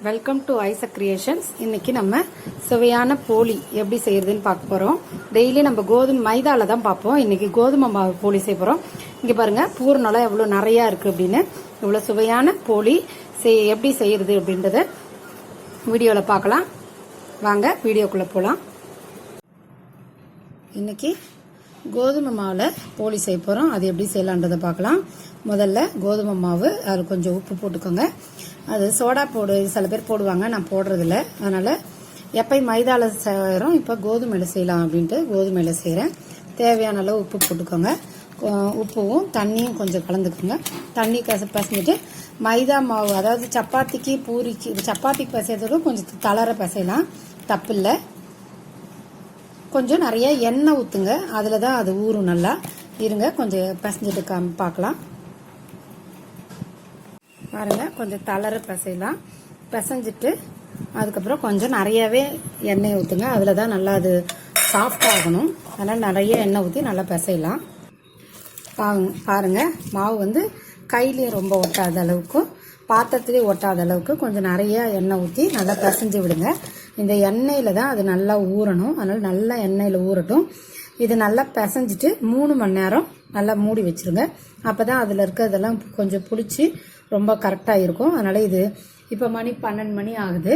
Welcome to Isaac creations. இன்னைக்கு நம்ம சுவையான போலி எப்படி செய்யறதுன்னு பார்க்க போறோம். டெய்லி நம்ம கோதுமை மைதால தான் பார்ப்போம். இன்னைக்கு கோதுமை மாவு போலி செய்ய போறோம். இங்க பாருங்க பூரணம் எவ்வளவு நிறைய இருக்கு அப்படின்னு. இவ்வளவு சுவையான போலி எப்படி செய்யறது அப்படின்றத வீடியோல பார்க்கலாம். வாங்க வீடியோக்குள்ள போலாம். இன்னைக்கு கோதுமை மாவில் போலி செய்ய போகிறோம். அது எப்படி செய்யலான்றதை பார்க்கலாம். முதல்ல கோதுமை மாவு, அதில் கொஞ்சம் உப்பு போட்டுக்கோங்க. அது சோடா சில பேர் போடுவாங்க, நான் போடுறதில்ல. அதனால் எப்பயும் மைதாவில் செய்கிறோம், இப்போ கோதுமையில் செய்யலாம் அப்படின்ட்டு கோதுமையில் செய்கிறேன். தேவையான அளவு உப்பு போட்டுக்கோங்க. உப்பும் தண்ணியும் கொஞ்சம் கலந்துக்கோங்க. தண்ணி பிசைஞ்சிட்டு மைதா மாவு, அதாவது சப்பாத்திக்கு பூரிக்கு, சப்பாத்திக்கு பிசைறதுக்கு கொஞ்சம் தளர பிசையலாம், தப்பு இல்லை. கொஞ்சம் நிறைய எண்ணெய் ஊற்றுங்க, அதில் தான் அது ஊறும் நல்லா. இருங்க கொஞ்சம் பிசைஞ்சிட்டு பார்க்கலாம். பாருங்க, கொஞ்சம் தளர பிசையலாம். பிசைஞ்சிட்டு அதுக்கப்புறம் கொஞ்சம் நிறையவே எண்ணெய் ஊற்றுங்க, அதில் தான் நல்லா அது சாஃப்ட் ஆகணும். அதனால் நிறைய எண்ணெய் ஊற்றி நல்லா பிசையலாம். பாருங்க, மாவு வந்து கையிலேயே ரொம்ப ஒட்டாத அளவுக்கு, பாத்திரத்திலே ஒட்டாத அளவுக்கு கொஞ்சம் நிறைய எண்ணெய் ஊற்றி நல்லா பிசைஞ்சு விடுங்க. இந்த எண்ணெயில் தான் அது நல்லா ஊறணும். அதனால் நல்லா எண்ணெயில் ஊறட்டும். இது நல்லா பிசைஞ்சிட்டு 3 மணி நேரம் நல்லா மூடி வச்சிருங்க. அப்போ தான் அதில் இருக்கிறதெல்லாம் கொஞ்சம் புளிச்சு ரொம்ப கரெக்டாக இருக்கும். அதனால் இது இப்போ மணி 12 மணி ஆகுது.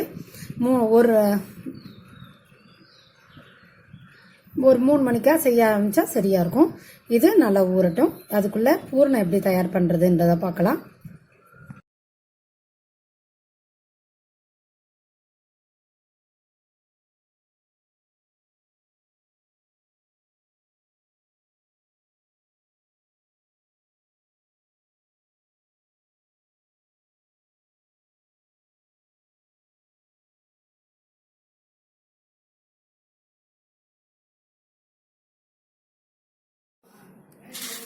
ஒரு 3 மணிக்கா செய்ய ஆரம்பித்தா சரியாக இருக்கும். இது நல்லா ஊறட்டும். அதுக்குள்ளே பூரணம் எப்படி தயார் பண்ணுறதுன்றதை பார்க்கலாம்.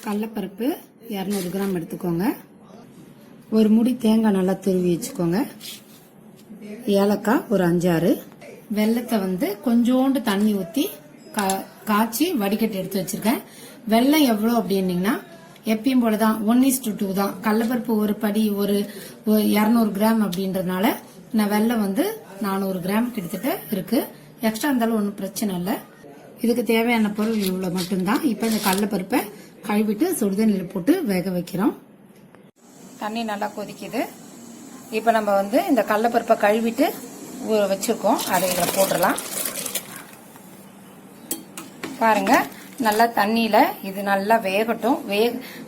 கடலைப்பருப்பு 200 கிராம் எடுத்துக்கோங்க. ஒரு முடி தேங்காய் நல்லா துருவி வச்சுக்கோங்க. ஏலக்காய் ஒரு 5-6. வெல்லத்தை வந்து கொஞ்சோண்டு தண்ணி ஊற்றி காய்ச்சி வடிகட்டி எடுத்து வச்சிருக்கேன். வெல்லம் எவ்வளோ அப்படின்னீங்கன்னா எப்பயும் போலதான் 1:2 தான். கடலைப்பருப்பு ஒரு படி ஒரு 200 கிராம் அப்படின்றதுனால நான் வெல்லம் வந்து 400 கிராம் கிட்டத்தட்ட இருக்கு. எக்ஸ்ட்ரா இருந்தாலும் ஒன்றும் பிரச்சனை இல்லை. இதுக்கு தேவையான பொருள் இவ்வளோ மட்டும்தான். இப்போ இந்த கடலைப்பருப்பை கழுவிட்டு சுடுதண்ணியில் போட்டு வேக வைக்கிறோம். தண்ணி நல்லா கொதிக்குது. இப்போ நம்ம வந்து இந்த கடலைப்பருப்பை கழுவிட்டு வச்சிருக்கோம், அதை இதில் போட்டுடலாம். பாருங்க, நல்லா தண்ணியில இது நல்லா வேகட்டும்.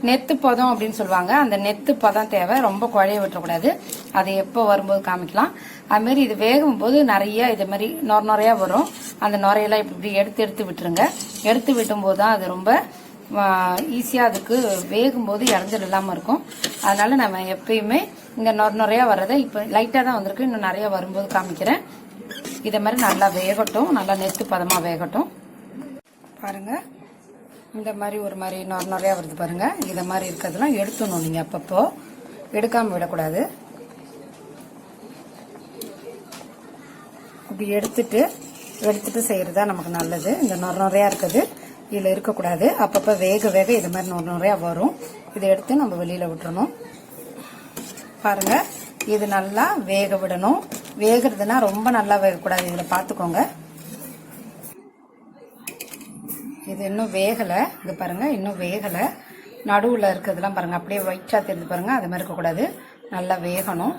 நெத்து பதம் அப்படின்னு சொல்லுவாங்க, அந்த நெத்து பதம் தேவை. ரொம்ப குழைய விட்டுறக்கூடாது. அது எப்போ வரும்போது காமிக்கலாம். அது மாதிரி இது வேகும் போது நிறைய இது மாதிரி நுரையா வரும். அந்த நுரையெல்லாம் இப்படி எடுத்து எடுத்து விட்டுருங்க. எடுத்து விட்டும் போது தான் அது ரொம்ப ஈஸியா அதுக்கு வேகும் போது இறஞ்சல் இல்லாம இருக்கும். அதனால நம்ம எப்பயுமே இங்க நுரையா வர்றதை இப்ப லைட்டா தான் வந்திருக்கு, இன்னும் நிறைய வரும்போது காமிக்கிறேன். இதை மாதிரி நல்லா வேகட்டும், நல்லா நெத்து பதமா வேகட்டும். பாருங்க, இந்த மாதிரி ஒரு மாதிரி நுரையா வருது பாருங்க. இதை மாதிரி இருக்கிறதுலாம் எடுத்துடணும். நீங்க அப்பப்போ எடுக்காம விடக்கூடாது. இப்படி எடுத்துட்டு செய்யறதா நமக்கு நல்லது. இந்த நுரையா இருக்குது இதுல இருக்கக்கூடாது. அப்பப்ப வேக வேக இது மாதிரி நுரையா வரும். இதை எடுத்து நம்ம வெளியில விட்டுறணும். பாருங்க, இது நல்லா வேக விடணும். வேகிறதுனா ரொம்ப நல்லா வேகக்கூடாது. இதுல பாத்துக்கோங்க. இது இன்னும் வேகல. இது பாருங்க, இன்னும் வேகல. நடுவுல இருக்கிறதுலாம் பாருங்க அப்படியே ஒயிட்டா தெரிஞ்சு பாருங்க. அது மாதிரி இருக்கக்கூடாது, நல்லா வேகணும்.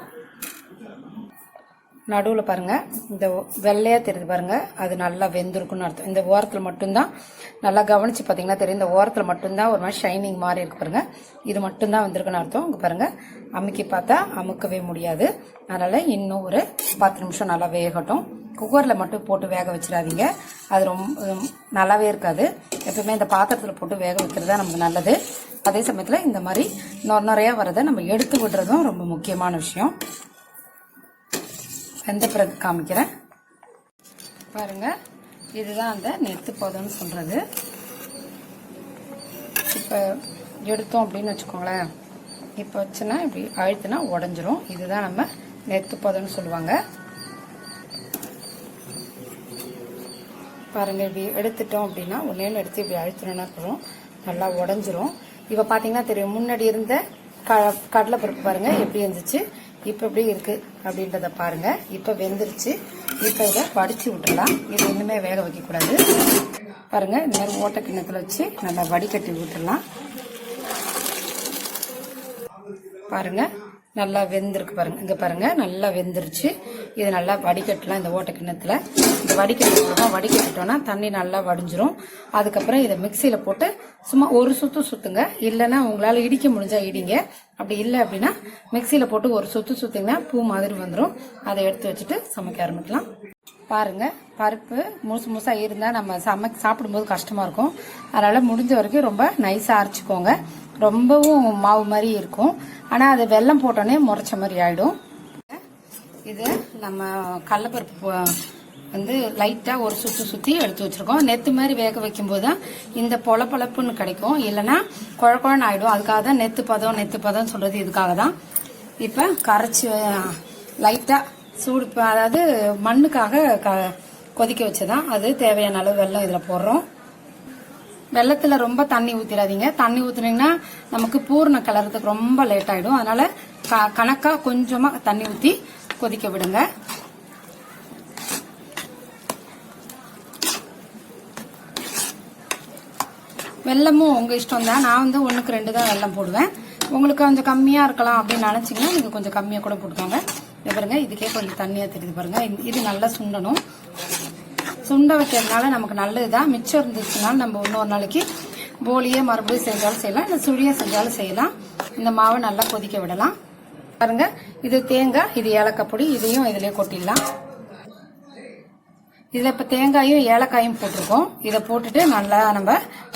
நடுவில் பாருங்க இந்த வெள்ளையா தெரியுது பாருங்க, அது நல்லா வெந்திருக்குன்னு அர்த்தம். இந்த ஓரத்தில் மட்டும்தான் நல்லா கவனிச்சு பார்த்தீங்கன்னா தெரியும். இந்த ஓரத்தில் மட்டும்தான் ஒரு மாதிரி ஷைனிங் மாதிரி இருக்கு பாருங்க. இது மட்டும்தான் வந்திருக்குன்னு அர்த்தம். இங்க பாருங்க, அமுக்கி பார்த்தா அமுக்கவே முடியாது. அதனால இன்னும் ஒரு 10 நிமிஷம் நல்லா வேகட்டும். குக்கர்ல மட்டும் போட்டு வேக வச்சிடாதீங்க, அது ரொம்ப நல்லாவே இருக்காது. எப்பவுமே இந்த பாத்திரத்தில் போட்டு வேக வைக்கிறது தான் நமக்கு நல்லது. அதே சமயத்தில் இந்த மாதிரி நுரையா வரதை நம்ம எடுத்து விடுறதும் ரொம்ப முக்கியமான விஷயம். வெந்த பிறகு காமிக்கிறேன். பாருங்க, இதுதான் அந்த நெத்து பதம்னு சொல்றது. இப்ப எடுத்தோம் அப்படின்னு வச்சுக்கோங்களேன். இப்ப வச்சுன்னா இப்படி அழுத்தினா உடஞ்சிரும். இதுதான் நம்ம நெத்து பதம்னு சொல்லுவாங்க. பாருங்க, இப்படி எடுத்துட்டோம் அப்படின்னா ஒன்னே எடுத்து இப்படி அழுத்தினா போதும், நல்லா உடஞ்சிரும். இப்ப பாத்தீங்கன்னா தெரியும், முன்னாடி இருந்த கடலை பருப்பு பாருங்க எப்படி இருந்துச்சு, இப்போ எப்படி இருக்கு அப்படின்றத பாருங்க. இப்போ வெந்துருச்சு. இப்போ இதை வடிச்சு விட்டுடலாம். இது இன்னுமே வேக வைக்கக்கூடாது. பாருங்க, இந்த மாதிரி ஓட்டை கிண்ணத்தில் வச்சு நல்லா வடிகட்டி விட்டுடலாம். பாருங்க, நல்லா வெந்திருக்கு பாருங்க. இங்க பாருங்க, நல்லா வெந்துருச்சு. இது நல்லா வடிகட்டலாம் இந்த ஓட்டை கிண்ணத்துல. இந்த வடிகட்டிட்டோம்னா தண்ணி நல்லா வடிஞ்சிரும். அதுக்கப்புறம் இதை மிக்சியில போட்டு சும்மா ஒரு சுத்து சுத்துங்க. இல்லைன்னா உங்களால இடிக்க முடிஞ்சா இடிங்க. அப்படி இல்லை அப்படின்னா மிக்சியில போட்டு ஒரு சுத்து சுத்திங்கன்னா பூ மாதிரி வந்துடும். அதை எடுத்து வச்சுட்டு சமைக்க ஆரம்பிக்கலாம். பாருங்க, பருப்பு முழுசு முழுசா இருந்தா நம்ம சாப்பிடும்போது கஷ்டமா இருக்கும். அதனால முடிஞ்ச வரைக்கும் ரொம்ப நைஸா அரைச்சிக்கோங்க. ரொம்பவும் மாவு மாதிரி இருக்கும். ஆனா அது வெல்லம் போட்டோன்னே முறைச்ச மாதிரி ஆயிடும். இது நம்ம கடலைப்பருப்பு வந்து லைட்டா ஒரு சுத்தி எடுத்து வச்சிருக்கோம். நெத்து மாதிரி வேக வைக்கும் போதுதான் இந்த பொலப்புன்னு கிடைக்கும். இல்லைன்னா குழக்குழன்னு ஆயிடும். அதுக்காக தான் நெத்து பதம் சொல்றது இதுக்காக தான். இப்ப கரைச்சி லைட்டா சூடு, அதாவது மண்ணுக்காக கொதிக்க வச்சதான். அது தேவையான அளவு வெல்லம் இதுல போடுறோம். வெள்ளத்துல ரொம்ப தண்ணி ஊத்திடாதீங்க. தண்ணி ஊத்துனீங்கன்னா நமக்கு பூரணம் கிளறதுக்கு ரொம்ப லேட் ஆயிடும். அதனால கணக்கா கொஞ்சமா தண்ணி ஊத்தி கொதிக்க விடுங்க. வெல்லமும் உங்க இஷ்டம் தான். நான் வந்து 1க்கு 2 தான் வெல்லம் போடுவேன். உங்களுக்கு கொஞ்சம் கம்மியா இருக்கலாம் அப்படின்னு நினைச்சீங்கன்னா நீங்க கொஞ்சம் கம்மியா கூட போட்டுக்கோங்க. பாருங்க, இதுக்கே கொஞ்சம் தண்ணியா தெரியுது பாருங்க. இது நல்லா சுண்டணும். சுண்ட வைக்கிறதுனால நமக்கு நல்லதுதான். மிச்சம் இருந்துச்சுன்னா நம்ம இன்னொரு நாளைக்கு போலியே மறுபடியும் செஞ்சாலும் செய்யலாம், இல்லை சுழிய செஞ்சாலும் செய்யலாம். இந்த மாவை நல்லா கொதிக்க விடலாம். பாருங்க, இது தேங்காய், இது ஏலக்காய் பொடி. இதையும் இதுலயே கொட்டிடலாம். இதுல இப்ப தேங்காயும் ஏலக்காயும் போட்டிருக்கோம். இதை போட்டுட்டு நல்லா நம்ம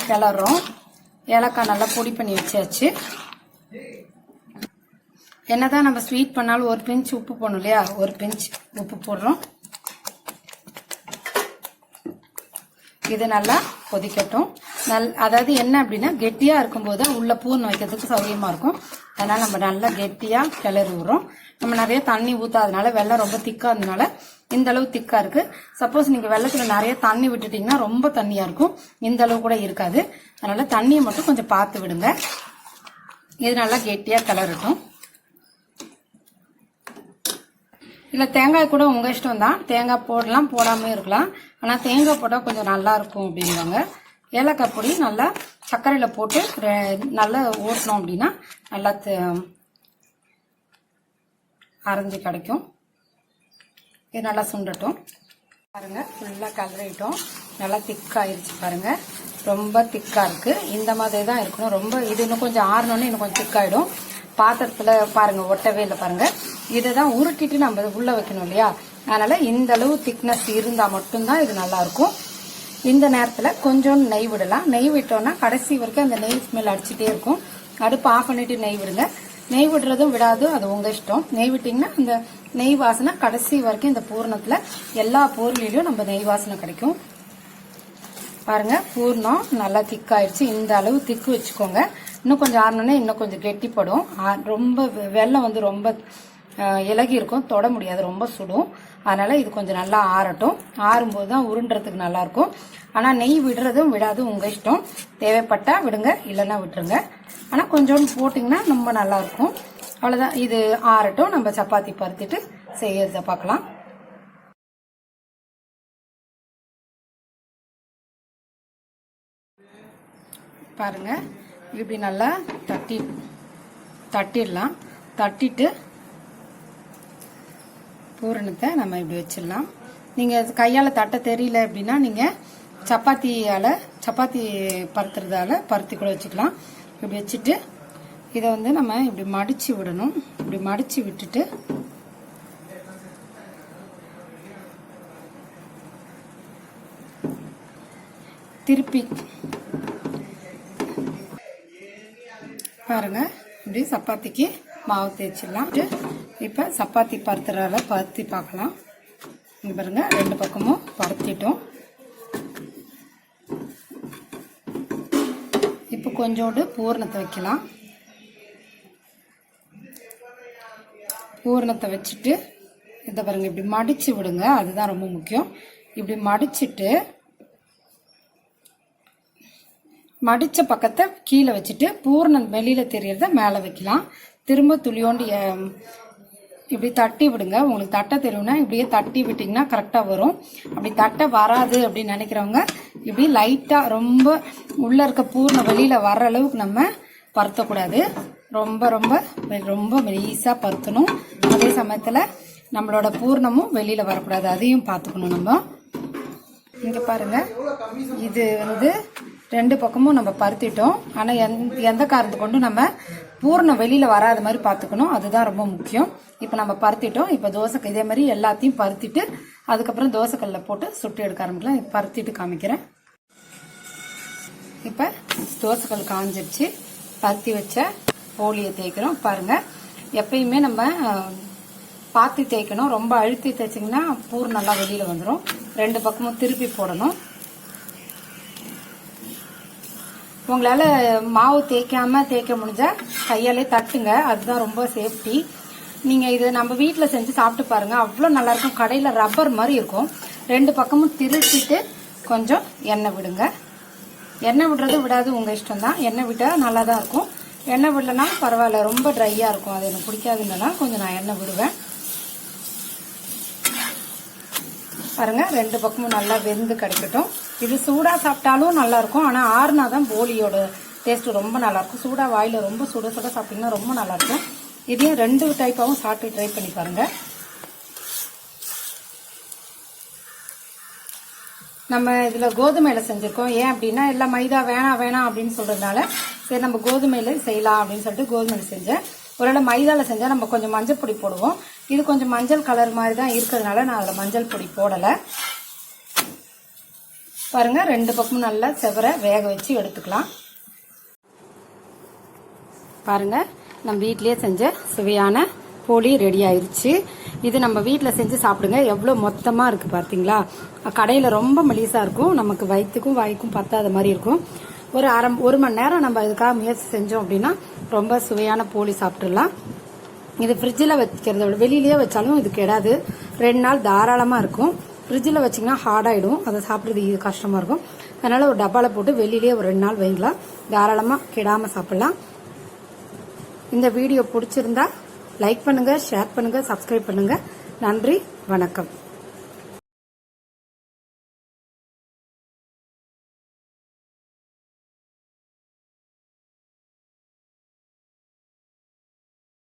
கிளறோம். ஏலக்காய் நல்லா பொடி பண்ணி வச்சாச்சு. என்னதான் நம்ம ஸ்வீட் பண்ணாலும் ஒரு பிஞ்ச் உப்பு போடணும் இல்லையா? ஒரு பிஞ்ச் உப்பு போடுறோம். இது நல்லா கொதிக்கட்டும். அதாவது என்ன அப்படின்னா, கெட்டியா இருக்கும்போது உள்ள பூர்ணம் வைக்கிறதுக்கு சௌகரியமா இருக்கும். அதனால நம்ம நல்லா கெட்டியா கிளறி விடுறோம். நம்ம நிறைய தண்ணி ஊத்தாதனால வெள்ளம் ரொம்ப திக்கா இருந்தனால இந்த அளவு திக்கா இருக்கு. சப்போஸ் நீங்க வெள்ளத்துல நிறைய தண்ணி விட்டுட்டீங்கன்னா ரொம்ப தண்ணியா இருக்கும். இந்த அளவு கூட இருக்காது. அதனால தண்ணியை மட்டும் கொஞ்சம் பார்த்து விடுங்க. இது நல்லா கெட்டியா கிளறட்டும். இல்ல தேங்காய் கூட உங்க இஷ்டம் தான். தேங்காய் போடலாம், போடாம இருக்கலாம். ஆனா தேங்காய் போட்டா கொஞ்சம் நல்லா இருக்கும் அப்படின்வாங்க. ஏலக்காய் பொடி நல்லா சர்க்கரையில போட்டு நல்லா ஓட்டணும் அப்படின்னா நல்லா அரைஞ்சு கிடைக்கும். இது நல்லா சுண்டட்டும். பாருங்க, ஃபுல்லா கலரிட்டோம். நல்லா திக்காயிருச்சு பாருங்க. ரொம்ப திக்கா இருக்கு. இந்த மாதிரி தான் இருக்கணும். ரொம்ப இது இன்னும் கொஞ்சம் ஆறணும்னு இன்னும் கொஞ்சம் திக்காயிடும். பாத்திரத்துல பாருங்க, ஒட்டவே இல்லை பாருங்க. இதைதான் உருட்டிட்டு நம்ம உள்ள வைக்கணும் இல்லையா? அதனால இந்த அளவு திக்னஸ் இருந்தா மட்டும்தான் இது நல்லா இருக்கும். இந்த நேரத்துல கொஞ்சம் நெய் விடலாம். நெய் விட்டோம்னா கடைசி வரைக்கும் அந்த நெய் ஸ்மெல் அடிச்சுட்டே இருக்கும். அடுப்பு ஆஃப் பண்ணிட்டு நெய் விடுங்க. நெய் விடுறதும் விடாது, அது உங்க இஷ்டம். நெய் விட்டீங்கன்னா அந்த நெய் வாசனை கடைசி வரைக்கும் இந்த பூரணத்துல எல்லா பொருளிலும் நம்ம நெய் வாசனை கிடைக்கும். பாருங்க, பூர்ணம் நல்லா திக்காயிடுச்சு. இந்த அளவு திக்கு வச்சுக்கோங்க. இன்னும் கொஞ்சம் ஆறணும்னா இன்னும் கொஞ்சம் கெட்டிப்படும். ரொம்ப வெல்லம் வந்து ரொம்ப இலகி இருக்கும், தொட முடியாது, ரொம்ப சுடும். அதனால இது கொஞ்சம் நல்லா ஆறட்டும். ஆறும்போது தான் உருண்டுறதுக்கு நல்லா இருக்கும். ஆனா நெய் விடுறதும் விடாதும் உங்க இஷ்டம். தேவைப்பட்டா விடுங்க, இல்லைன்னா விட்டுருங்க. ஆனா கொஞ்சோண்டு போட்டீங்கன்னா ரொம்ப நல்லா இருக்கும். அவ்வளவுதான். இது ஆறட்டும். நம்ம சப்பாத்தி பருத்திட்டு செய்யறத பார்க்கலாம். பாருங்க, இப்படி நல்லா தட்டிடலாம். தட்டிட்டு பூரணத்தை நம்ம இப்படி வச்சிடலாம். நீங்க கையால தட்ட தெரியல அப்படின்னா நீங்க சப்பாத்தி பருத்துறதால பருத்தி கூட வச்சுக்கலாம். இப்படி வச்சுட்டு இதை வந்து நம்ம இப்படி மடிச்சு விடணும். இப்படி மடிச்சு விட்டுட்டு திருப்பி பாருங்க, இப்படி சப்பாத்திக்கு மாவு தேய்ச்சிடலாம். இப்ப சப்பாத்தி பருத்துறால பருத்தி பார்க்கலாம். இங்க பாருங்க, 2 பக்கமும் பருத்திட்டோம். இப்ப கொஞ்சோண்டு பூரணத்தை வைக்கலாம். பூரணத்தை வச்சுட்டு இதை பாருங்க, இப்படி மடிச்சு விடுங்க. அதுதான் ரொம்ப முக்கியம். இப்படி மடிச்சிட்டு மடிச்ச பக்கத்தை கீழே வச்சுட்டு பூரணம் வெளியில தெரியறத மேல வைக்கலாம். திரும்ப துளியோண்டு இப்படி தட்டி விடுங்க. உங்களுக்கு தட்ட தெரியும்னா இப்படியே தட்டி விட்டீங்கன்னா கரெக்டா வரும். அப்படி தட்ட வராது அப்படின்னு நினைக்கிறவங்க இப்படி லைட்டா ரொம்ப உள்ள இருக்க பூர்ண வெளியில வர்ற அளவுக்கு நம்ம பருத்தக்கூடாது. ரொம்ப ரொம்ப ரொம்ப மெலிசா பருத்தணும். அதே சமயத்துல நம்மளோட பூர்ணமும் வெளியில வரக்கூடாது, அதையும் பார்த்துக்கணும் நம்ம. இங்க பாருங்க, இது வந்து 2 பக்கமும் நம்ம பருத்திட்டோம். ஆனா எந்த காரணத்தை கொண்டு நம்ம பூர்ணம் வெளியில வராத மாதிரி பார்த்துக்கணும், அதுதான் ரொம்ப முக்கியம். இப்ப நம்ம பருத்திட்டோம். இப்ப தோசை இதே மாதிரி எல்லாத்தையும் பருத்திட்டு அதுக்கப்புறம் தோசைக்கல்ல போட்டு சுட்டு எடுக்க ஆரம்பிக்கலாம். பருத்திட்டு காமிக்கிறேன். இப்ப தோசைக்கல் காஞ்சிருச்சு. பருத்தி வச்ச போலியை தேய்க்கிறோம். பாருங்க, எப்பயுமே நம்ம பாத்தி தேய்க்கணும். ரொம்ப அழுத்தி தேய்ச்சிங்கன்னா பூர் நல்லா வெளியில வந்துடும். 2 பக்கமும் திருப்பி போடணும். உங்களால மாவு தேய்க்க முடிஞ்சா கையாலே தட்டுங்க, அதுதான் ரொம்ப சேஃப்டி. நீங்க இது நம்ம வீட்டில் செஞ்சு சாப்பிட்டு பாருங்க, அவ்வளோ நல்லா இருக்கும். கடையில ரப்பர் மாதிரி இருக்கும். 2 பக்கமும் திருப்பிட்டு கொஞ்சம் எண்ணெய் விடுங்க. எண்ணெய் விடுறது விடாது உங்க இஷ்டம் தான். எண்ணெய் விட்டா நல்லா தான் இருக்கும். எண்ணெய் விடலனாலும் பரவாயில்ல, ரொம்ப ட்ரையா இருக்கும், அது எனக்கு பிடிக்காதுன்னா கொஞ்சம் நான் எண்ணெய் விடுவேன். பாருங்க, 2 பக்கமும் நல்லா வெந்து கிடைக்கட்டும். இது சூடா சாப்பிட்டாலும் நல்லா இருக்கும். ஆனா ஆறுனாதான் போலியோட டேஸ்ட் ரொம்ப நல்லா இருக்கும். சூடா வாயில ரொம்ப சுட சுட சாப்பிட்டீங்கன்னா ரொம்ப நல்லா இருக்கும். இதையும் 2 டைப்பாவும் சாப்பிட்டு ட்ரை பண்ணி பாருங்க. நம்ம இதுல கோதுமையில செஞ்சிருக்கோம். ஏன் அப்படின்னா எல்லாம் மைதா வேணாம் அப்படின்னு சொல்றதுனால சரி நம்ம கோதுமையில செய்யலாம் அப்படின்னு சொல்லிட்டு கோதுமையில செஞ்சேன். ஒருவேளை மைதால செஞ்சா நம்ம கொஞ்சம் மஞ்சள் பொடி போடுவோம். இது கொஞ்சம் மஞ்சள் கலர் மாதிரி தான் இருக்கிறதுனால நான் அதுல மஞ்சள் பொடி போடல. பாருங்க, 2 பக்கமும் நல்லா செவர வேக வச்சு எடுத்துக்கலாம். பாருங்க, நம்ம வீட்லயே செஞ்ச சுவையான போலி ரெடி ஆயிருச்சு. இது நம்ம வீட்டுல செஞ்சு சாப்பிடுங்க. எவ்வளவு மொத்தமா இருக்கு பார்த்தீங்களா? கடையில ரொம்ப மெலிசா இருக்கும், நமக்கு வயிற்றுக்கும் வாய்க்கும் பத்தாத மாதிரி இருக்கும். ஒரு மணி நேரம் நம்ம இதுக்காக முயற்சி செஞ்சோம் அப்படின்னா ரொம்ப சுவையான போலி சாப்பிட்டுடலாம். இது ஃப்ரிட்ஜில் வைக்கிறத விட வெளியிலேயே வச்சாலும் இது கெடாது. 2 நாள் தாராளமா இருக்கும். ஃப்ரிட்ஜில் வச்சிங்கன்னா ஹார்ட் ஆயிடும், அதை சாப்பிட்றது இது கஷ்டமா இருக்கும். அதனால ஒரு டப்பால போட்டு வெளியிலேயே ஒரு 2 நாள் வைக்கலாம், தாராளமா கெடாம சாப்பிடலாம். இந்த வீடியோ பிடிச்சிருந்தா லைக் பண்ணுங்க, ஷேர் பண்ணுங்க, சப்ஸ்கிரைப் பண்ணுங்க. நன்றி, வணக்கம்.